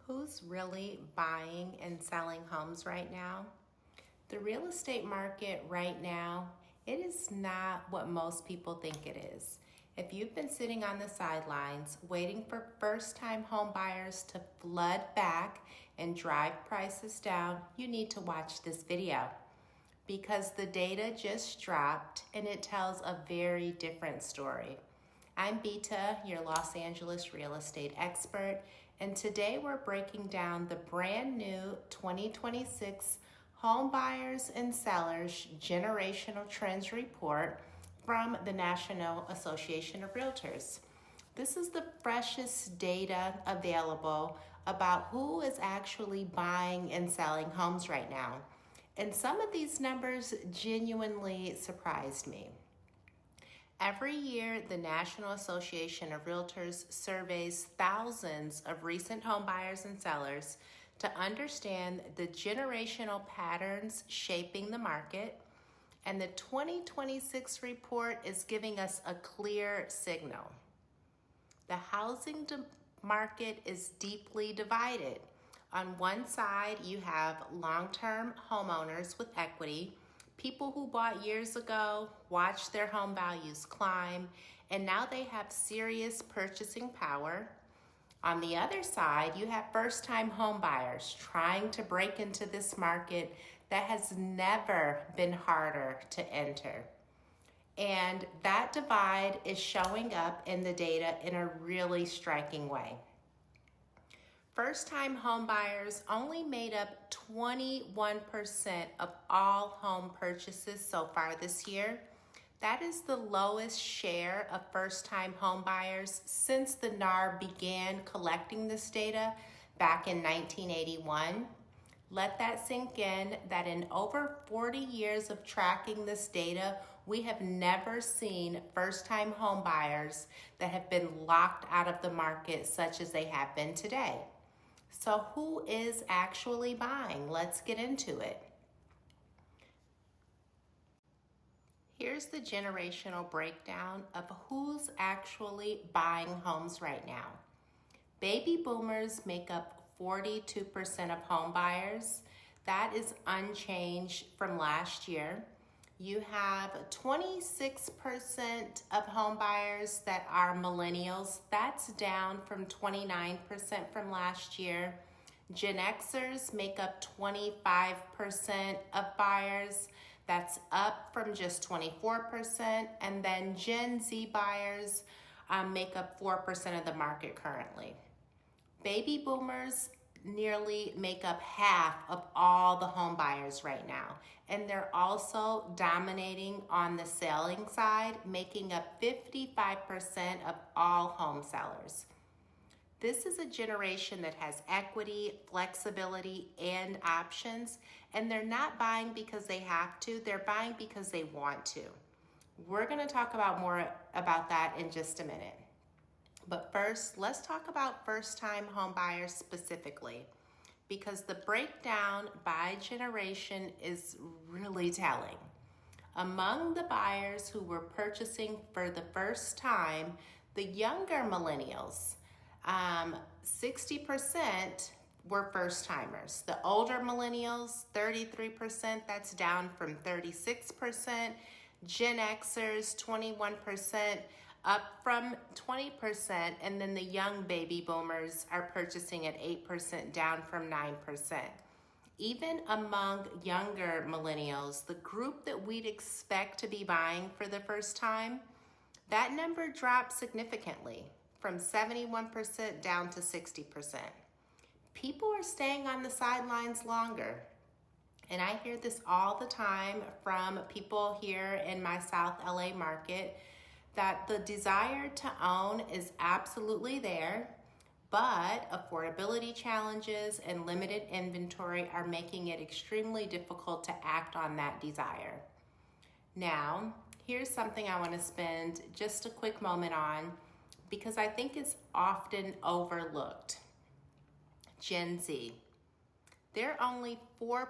Who's really buying and selling homes right now? The real estate market right now, it is not what most people think it is. If you've been sitting on the sidelines waiting for first-time home buyers to flood back and drive prices down, you need to watch this video because the data just dropped and it tells a very different story. I'm Beita, your Los Angeles real estate expert, and today we're breaking down the brand new 2026 Home Buyers and Sellers Generational Trends Report from the National Association of Realtors. This is the freshest data available about who is actually buying and selling homes right now. And some of these numbers genuinely surprised me. Every year, the National Association of Realtors surveys thousands of recent home buyers and sellers to understand the generational patterns shaping the market, and the 2026 report is giving us a clear signal. The housing market is deeply divided. On one side, you have long-term homeowners with equity, people who bought years ago, watched their home values climb, and now they have serious purchasing power. On the other side, you have first-time home buyers trying to break into this market that has never been harder to enter. And that divide is showing up in the data in a really striking way. First-time home buyers only made up 21% of all home purchases so far this year. That is the lowest share of first-time home buyers since the NAR began collecting this data back in 1981. Let that sink in that in over 40 years of tracking this data, we have never seen first-time home buyers that have been locked out of the market such as they have been today. So who is actually buying? Let's get into it. Here's the generational breakdown of who's actually buying homes right now. Baby boomers make up 42% of home buyers. That is unchanged from last year. You have 26% of home buyers that are millennials. That's down from 29% from last year. Gen Xers make up 25% of buyers. That's up from just 24%. And then Gen Z buyers make up 4% of the market currently. Baby boomers nearly make up half of all the home buyers right now. And they're also dominating on the selling side, making up 55% of all home sellers. This is a generation that has equity, flexibility, and options, and they're not buying because they have to, they're buying because they want to. We're gonna talk about more about that in just a minute. But first, let's talk about first-time home buyers specifically, because the breakdown by generation is really telling. Among the buyers who were purchasing for the first time, the younger millennials, 60% were first-timers. The older millennials, 33%, that's down from 36%. Gen Xers, 21%. Up from 20%, and then the young baby boomers are purchasing at 8%, down from 9%. Even among younger millennials, the group that we'd expect to be buying for the first time, that number dropped significantly from 71% down to 60%. People are staying on the sidelines longer. And I hear this all the time from people here in my South LA market, that the desire to own is absolutely there, but affordability challenges and limited inventory are making it extremely difficult to act on that desire. Now, here's something I want to spend just a quick moment on because I think it's often overlooked. Gen Z. They're only 4%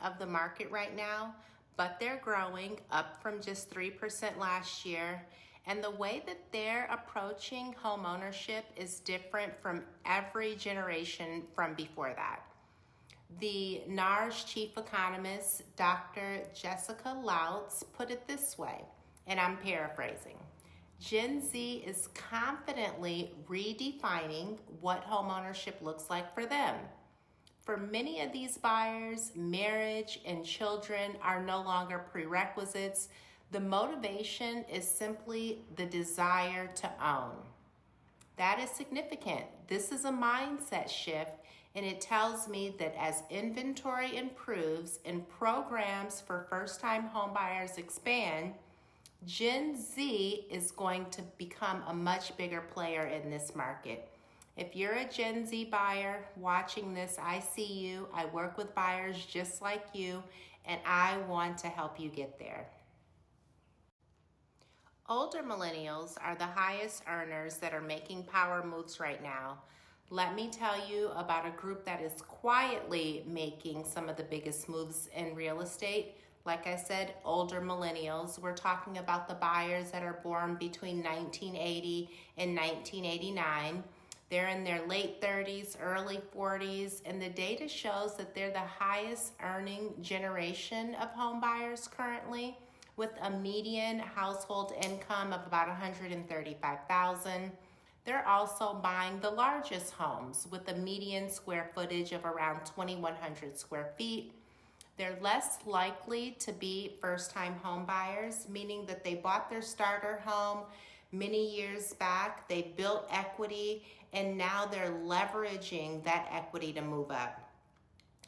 of the market right now, but they're growing up from just 3% last year. And the way that they're approaching home ownership is different from every generation from before that. The NAR's chief economist, Dr. Jessica Loutz, put it this way, and I'm paraphrasing. Gen Z is confidently redefining what homeownership looks like for them. For many of these buyers, marriage and children are no longer prerequisites. The motivation is simply the desire to own. That is significant. This is a mindset shift, and it tells me that as inventory improves and programs for first-time homebuyers expand, Gen Z is going to become a much bigger player in this market. If you're a Gen Z buyer watching this, I see you. I work with buyers just like you, and I want to help you get there. Older millennials are the highest earners that are making power moves right now. Let me tell you about a group that is quietly making some of the biggest moves in real estate. Like I said, older millennials. We're talking about the buyers that are born between 1980 and 1989. They're in their late 30s, early 40s, and the data shows that they're the highest earning generation of home buyers currently, with a median household income of about $135,000. They're also buying the largest homes with a median square footage of around 2,100 square feet. They're less likely to be first-time home buyers, meaning that they bought their starter home many years back, they built equity, and now they're leveraging that equity to move up.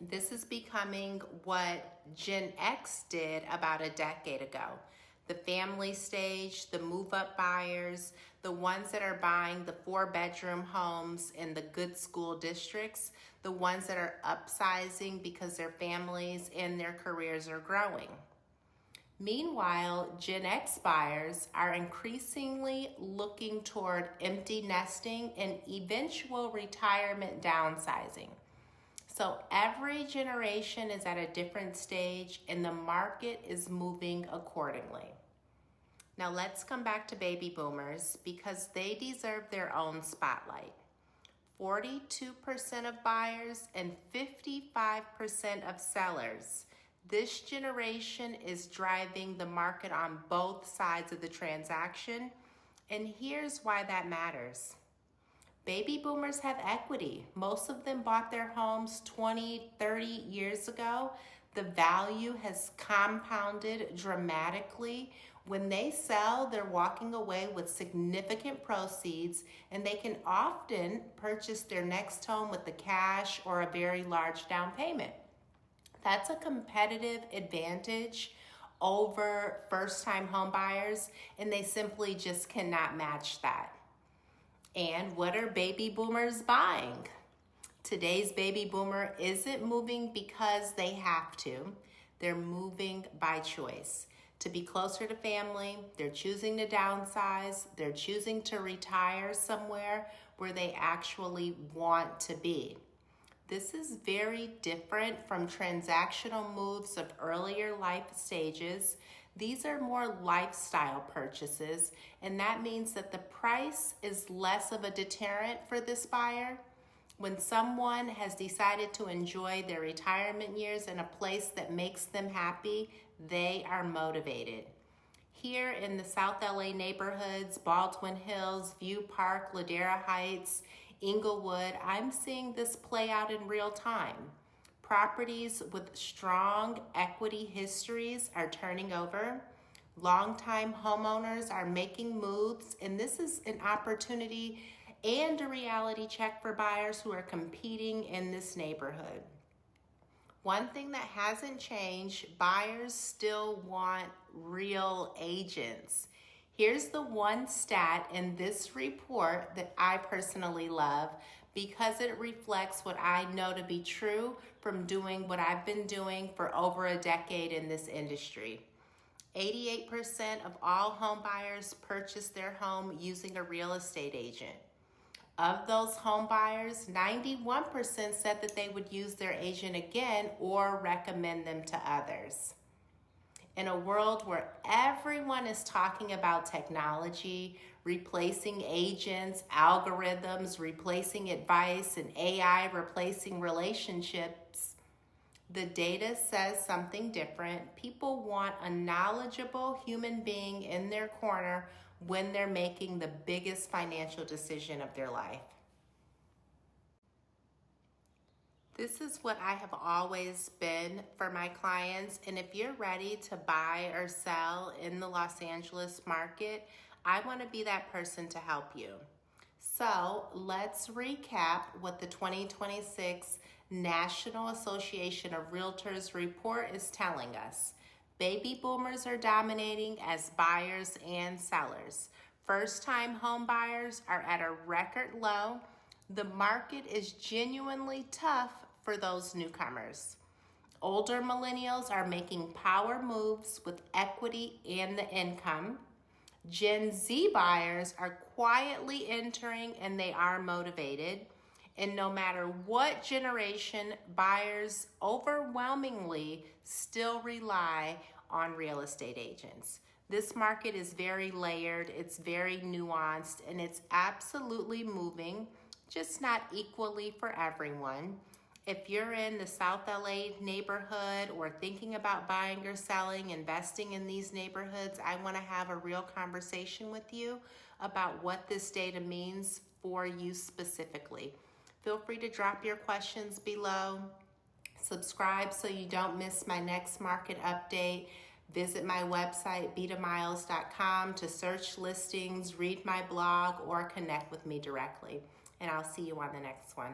This is becoming what Gen X did about a decade ago. The family stage, the move-up buyers, the ones that are buying the 4-bedroom homes in the good school districts, the ones that are upsizing because their families and their careers are growing. Meanwhile, Gen X buyers are increasingly looking toward empty nesting and eventual retirement downsizing. So every generation is at a different stage and the market is moving accordingly. Now let's come back to baby boomers because they deserve their own spotlight. 42% of buyers and 55% of sellers. This generation is driving the market on both sides of the transaction, and here's why that matters. Baby boomers have equity. Most of them bought their homes 20, 30 years ago. The value has compounded dramatically. When they sell, they're walking away with significant proceeds, and they can often purchase their next home with the cash or a very large down payment. That's a competitive advantage over first-time home buyers, and they simply just cannot match that. And what are baby boomers buying? Today's baby boomer isn't moving because they have to. They're moving by choice. To be closer to family, they're choosing to downsize, they're choosing to retire somewhere where they actually want to be. This is very different from transactional moves of earlier life stages. These are more lifestyle purchases, and that means that the price is less of a deterrent for this buyer. When someone has decided to enjoy their retirement years in a place that makes them happy, they are motivated. Here in the South LA neighborhoods, Baldwin Hills, View Park, Ladera Heights, Inglewood, I'm seeing this play out in real time. Properties with strong equity histories are turning over. Longtime homeowners are making moves, and this is an opportunity and a reality check for buyers who are competing in this neighborhood. One thing that hasn't changed, buyers still want real agents. Here's the one stat in this report that I personally love because it reflects what I know to be true from doing what I've been doing for over a decade in this industry. 88% of all home buyers purchase their home using a real estate agent. Of those home buyers, 91% said that they would use their agent again or recommend them to others. In a world where everyone is talking about technology, replacing agents, algorithms, replacing advice, and AI replacing relationships, the data says something different. People want a knowledgeable human being in their corner when they're making the biggest financial decision of their life. This is what I have always been for my clients, and if you're ready to buy or sell in the Los Angeles market, I want to be that person to help you. So let's recap what the 2026 National Association of Realtors report is telling us. Baby boomers are dominating as buyers and sellers. First-time home buyers are at a record low. The market is genuinely tough for those newcomers. Older millennials are making power moves with equity and the income. Gen Z buyers are quietly entering and they are motivated. And no matter what generation, buyers overwhelmingly still rely on real estate agents. This market is very layered, it's very nuanced, and it's absolutely moving, just not equally for everyone. If you're in the South LA neighborhood or thinking about buying or selling, investing in these neighborhoods, I want to have a real conversation with you about what this data means for you specifically. Feel free to drop your questions below. Subscribe so you don't miss my next market update. Visit my website, beitamiles.com, to search listings, read my blog, or connect with me directly. And I'll see you on the next one.